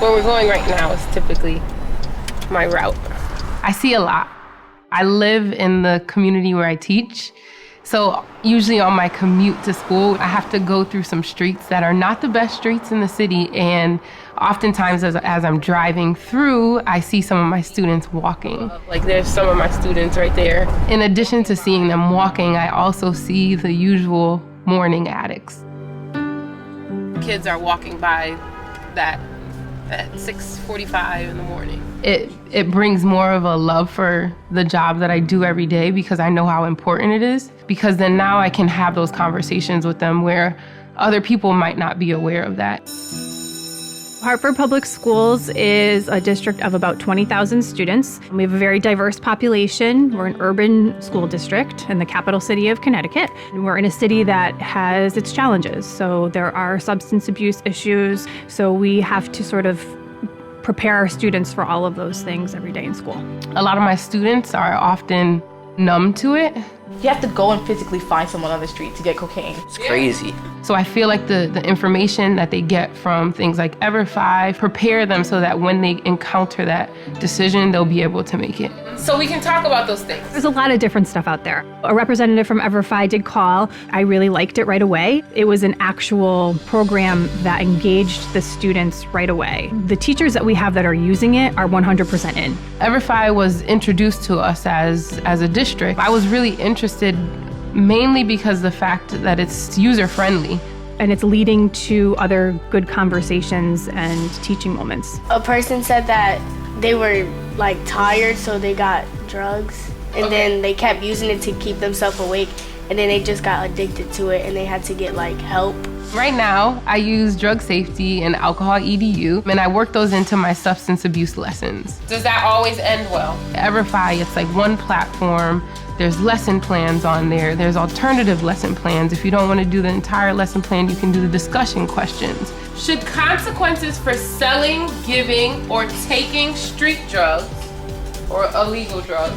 Where we're going right now is typically my route. I see a lot. I live in the community where I teach. So usually on my commute to school, I have to go through some streets that are not the best streets in the city. And oftentimes as I'm driving through, I see some of my students walking. Like there's some of my students right there. In addition to seeing them walking, I also see the usual morning addicts. Kids are walking by that at 6:45 in the morning. It brings more of a love for the job that I do every day because I know how important it is. Because then now I can have those conversations with them where other people might not be aware of that. Hartford Public Schools is a district of about 20,000 students. We have a very diverse population. We're an urban school district in the capital city of Connecticut. And we're in a city that has its challenges. So there are substance abuse issues. So we have to sort of prepare our students for all of those things every day in school. A lot of my students are often numb to it. You have to go and physically find someone on the street to get cocaine. It's crazy. So I feel like the information that they get from things like EVERFI prepare them so that when they encounter that decision, they'll be able to make it. So we can talk about those things. There's a lot of different stuff out there. A representative from EVERFI did call. I really liked it right away. It was an actual program that engaged the students right away. The teachers that we have that are using it are 100% in. EVERFI was introduced to us as a district. I was really interested mainly because the fact that it's user-friendly. And it's leading to other good conversations and teaching moments. A person said that they were like tired, so they got drugs, and then they kept using it to keep themselves awake, and then they just got addicted to it and they had to get like help. Right now, I use drug safety and alcohol EDU, and I work those into my substance abuse lessons. Does that always end well? EVERFI, it's like one platform. There's lesson plans on there. There's alternative lesson plans. If you don't want to do the entire lesson plan, you can do the discussion questions. Should consequences for selling, giving, or taking street drugs or illegal drugs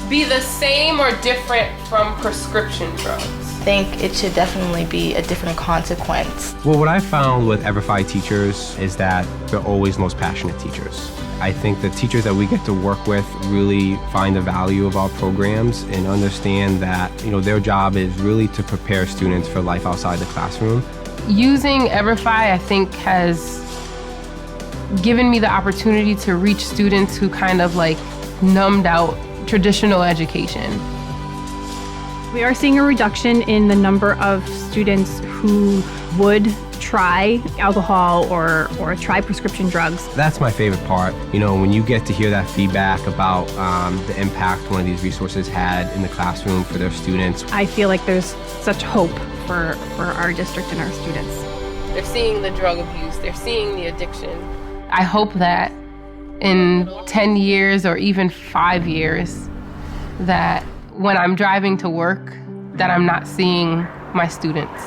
be the same or different from prescription drugs? I think it should definitely be a different consequence. Well, what I found with EVERFI teachers is that they're always the most passionate teachers. I think the teachers that we get to work with really find the value of our programs and understand that, their job is really to prepare students for life outside the classroom. Using EVERFI, I think, has given me the opportunity to reach students who kind of like numbed out traditional education. We are seeing a reduction in the number of students who would try alcohol or try prescription drugs. That's my favorite part. When you get to hear that feedback about the impact one of these resources had in the classroom for their students. I feel like there's such hope for our district and our students. They're seeing the drug abuse, they're seeing the addiction. I hope that in 10 years or even 5 years, that when I'm driving to work, that I'm not seeing my students.